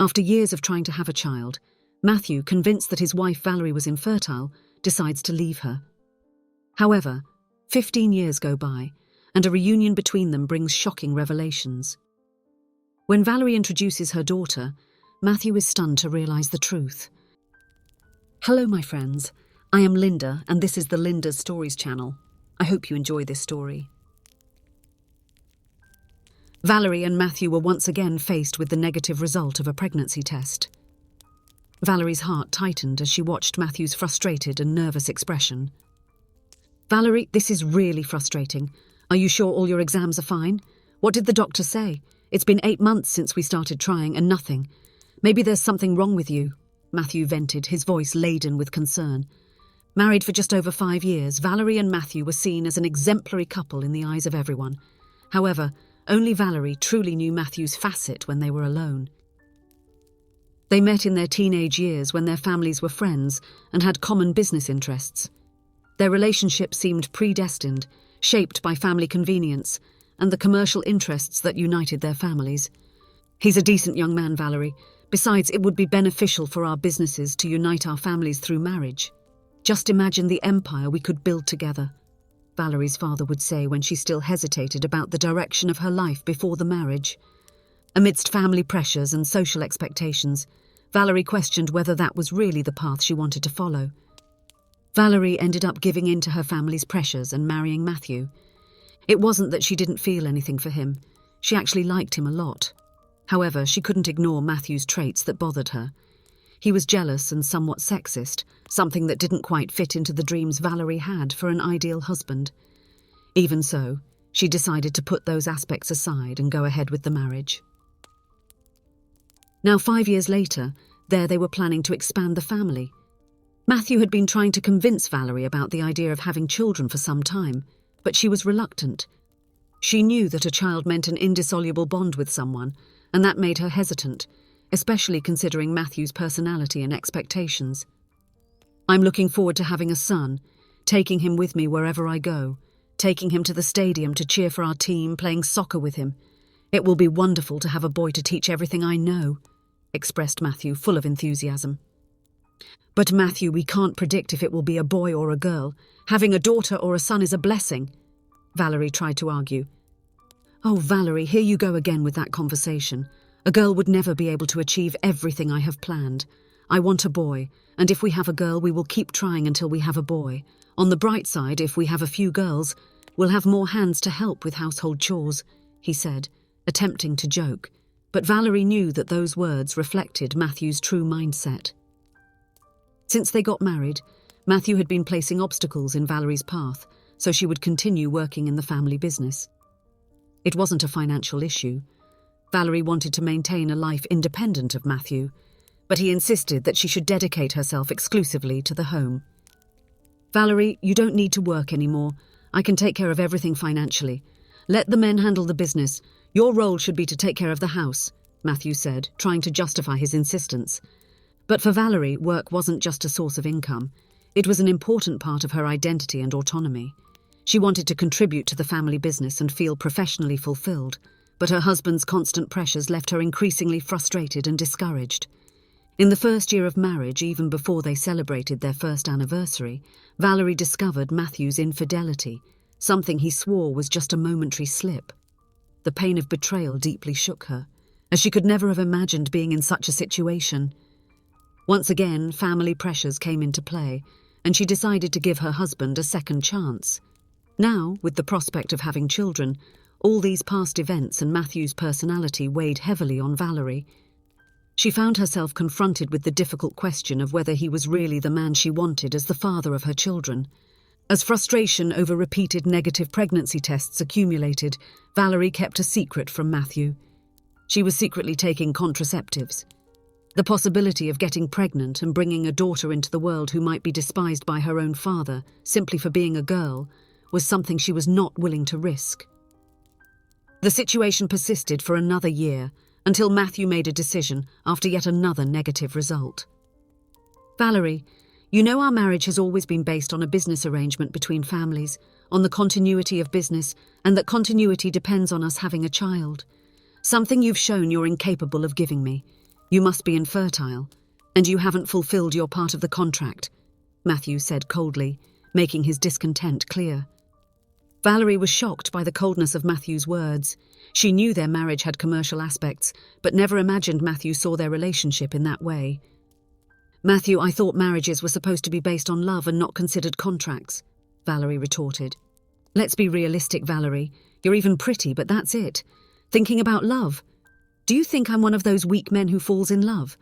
After years of trying to have a child, Matthew, convinced that his wife Valerie was infertile, decides to leave her. However, 15 years go by, and a reunion between them brings shocking revelations. When Valerie introduces her daughter, Matthew is stunned to realize the truth. Hello, my friends. I am Linda, and this is the Linda's Stories channel. I hope you enjoy this story. Valerie and Matthew were once again faced with the negative result of a pregnancy test. Valerie's heart tightened as she watched Matthew's frustrated and nervous expression. Valerie, this is really frustrating. Are you sure all your exams are fine? What did the doctor say? It's been 8 months since we started trying and nothing. Maybe there's something wrong with you, Matthew vented, his voice laden with concern. Married for just over 5 years, Valerie and Matthew were seen as an exemplary couple in the eyes of everyone. However, only Valerie truly knew Matthew's facet when they were alone. They met in their teenage years when their families were friends and had common business interests. Their relationship seemed predestined, shaped by family convenience and the commercial interests that united their families. He's a decent young man, Valerie. Besides, it would be beneficial for our businesses to unite our families through marriage. Just imagine the empire we could build together, Valerie's father would say when she still hesitated about the direction of her life before the marriage. Amidst family pressures and social expectations, Valerie questioned whether that was really the path she wanted to follow. Valerie ended up giving in to her family's pressures and marrying Matthew. It wasn't that she didn't feel anything for him. She actually liked him a lot. However, she couldn't ignore Matthew's traits that bothered her. He was jealous and somewhat sexist, something that didn't quite fit into the dreams Valerie had for an ideal husband. Even so, she decided to put those aspects aside and go ahead with the marriage. Now 5 years later, there they were planning to expand the family. Matthew had been trying to convince Valerie about the idea of having children for some time, but she was reluctant. She knew that a child meant an indissoluble bond with someone, and that made her hesitant, especially considering Matthew's personality and expectations. I'm looking forward to having a son, taking him with me wherever I go, taking him to the stadium to cheer for our team, playing soccer with him. It will be wonderful to have a boy to teach everything I know, expressed Matthew, full of enthusiasm. But Matthew, we can't predict if it will be a boy or a girl. Having a daughter or a son is a blessing, Valerie tried to argue. Oh, Valerie, here you go again with that conversation. A girl would never be able to achieve everything I have planned. I want a boy, and if we have a girl, we will keep trying until we have a boy. On the bright side, if we have a few girls, we'll have more hands to help with household chores, he said, attempting to joke. But Valerie knew that those words reflected Matthew's true mindset. Since they got married, Matthew had been placing obstacles in Valerie's path, so she would continue working in the family business. It wasn't a financial issue. Valerie wanted to maintain a life independent of Matthew, but he insisted that she should dedicate herself exclusively to the home. Valerie, you don't need to work anymore. I can take care of everything financially. Let the men handle the business. Your role should be to take care of the house, Matthew said, trying to justify his insistence. But for Valerie, work wasn't just a source of income. It was an important part of her identity and autonomy. She wanted to contribute to the family business and feel professionally fulfilled, but her husband's constant pressures left her increasingly frustrated and discouraged. In the first year of marriage, even before they celebrated their first anniversary, Valerie discovered Matthew's infidelity, something he swore was just a momentary slip. The pain of betrayal deeply shook her, as she could never have imagined being in such a situation. Once again, family pressures came into play, and she decided to give her husband a second chance. Now, with the prospect of having children, all these past events and Matthew's personality weighed heavily on Valerie. She found herself confronted with the difficult question of whether he was really the man she wanted as the father of her children. As frustration over repeated negative pregnancy tests accumulated, Valerie kept a secret from Matthew. She was secretly taking contraceptives. The possibility of getting pregnant and bringing a daughter into the world who might be despised by her own father simply for being a girl was something she was not willing to risk. The situation persisted for another year until Matthew made a decision after yet another negative result. Valerie, you know our marriage has always been based on a business arrangement between families, on the continuity of business, and that continuity depends on us having a child. Something you've shown you're incapable of giving me. You must be infertile, and you haven't fulfilled your part of the contract, Matthew said coldly, making his discontent clear. Valerie was shocked by the coldness of Matthew's words. She knew their marriage had commercial aspects, but never imagined Matthew saw their relationship in that way. Matthew, I thought marriages were supposed to be based on love and not considered contracts, Valerie retorted. Let's be realistic, Valerie. You're even pretty, but that's it. Thinking about love. Do you think I'm one of those weak men who falls in love?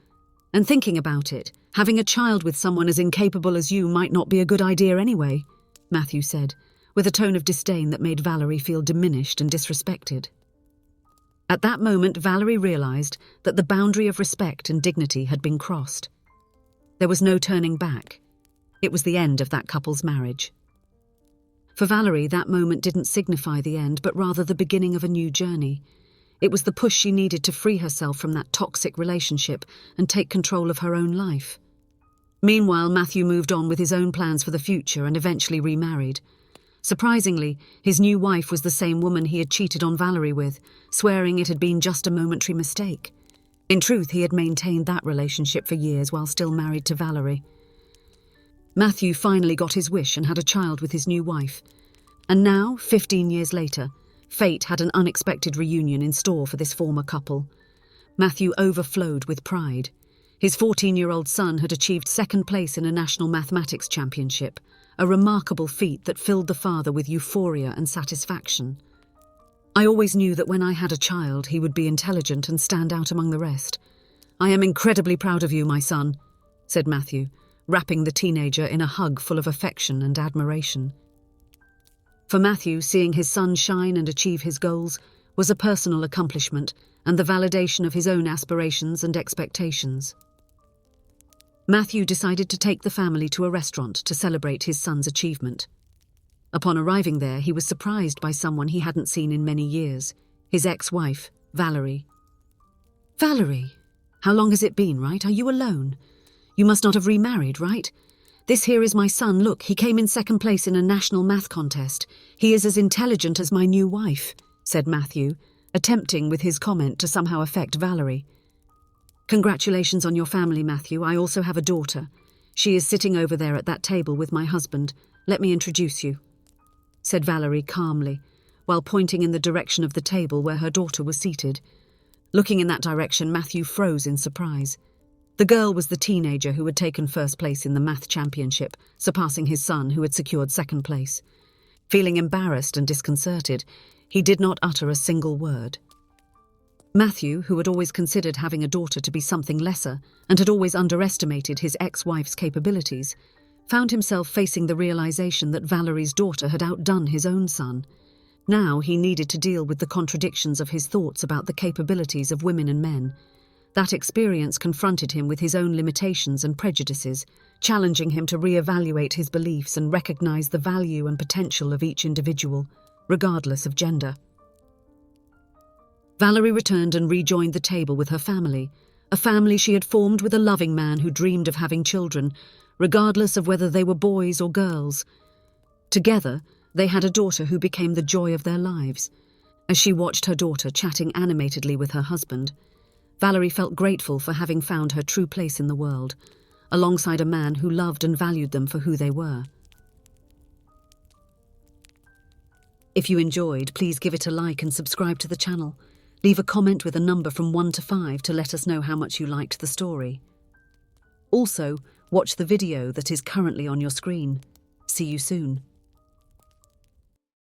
And thinking about it, having a child with someone as incapable as you might not be a good idea anyway, Matthew said, with a tone of disdain that made Valerie feel diminished and disrespected. At that moment, Valerie realized that the boundary of respect and dignity had been crossed. There was no turning back. It was the end of that couple's marriage. For Valerie, that moment didn't signify the end, but rather the beginning of a new journey. It was the push she needed to free herself from that toxic relationship and take control of her own life. Meanwhile, Matthew moved on with his own plans for the future and eventually remarried. Surprisingly, his new wife was the same woman he had cheated on Valerie with, swearing it had been just a momentary mistake. In truth, he had maintained that relationship for years while still married to Valerie. Matthew finally got his wish and had a child with his new wife. And now, 15 years later, fate had an unexpected reunion in store for this former couple. Matthew overflowed with pride. His 14-year-old son had achieved second place in a national mathematics championship, a remarkable feat that filled the father with euphoria and satisfaction. I always knew that when I had a child, he would be intelligent and stand out among the rest. I am incredibly proud of you, my son, said Matthew, wrapping the teenager in a hug full of affection and admiration. For Matthew, seeing his son shine and achieve his goals was a personal accomplishment and the validation of his own aspirations and expectations. Matthew decided to take the family to a restaurant to celebrate his son's achievement. Upon arriving there, he was surprised by someone he hadn't seen in many years, his ex-wife, Valerie. Valerie, how long has it been, right? Are you alone? You must not have remarried, right? This here is my son. Look, he came in second place in a national math contest. He is as intelligent as my new wife, said Matthew, attempting with his comment to somehow affect Valerie. Congratulations on your family, Matthew. I also have a daughter. She is sitting over there at that table with my husband. Let me introduce you, said Valerie calmly, while pointing in the direction of the table where her daughter was seated. Looking in that direction, Matthew froze in surprise. The girl was the teenager who had taken first place in the math championship, surpassing his son who had secured second place. Feeling embarrassed and disconcerted, he did not utter a single word. Matthew, who had always considered having a daughter to be something lesser and had always underestimated his ex-wife's capabilities, found himself facing the realization that Valerie's daughter had outdone his own son. Now he needed to deal with the contradictions of his thoughts about the capabilities of women and men. That experience confronted him with his own limitations and prejudices, challenging him to re-evaluate his beliefs and recognize the value and potential of each individual, regardless of gender. Valerie returned and rejoined the table with her family, a family she had formed with a loving man who dreamed of having children, regardless of whether they were boys or girls. Together, they had a daughter who became the joy of their lives. As she watched her daughter chatting animatedly with her husband, Valerie felt grateful for having found her true place in the world, alongside a man who loved and valued them for who they were. If you enjoyed, please give it a like and subscribe to the channel. Leave a comment with a number from 1 to 5 to let us know how much you liked the story. Also, watch the video that is currently on your screen. See you soon.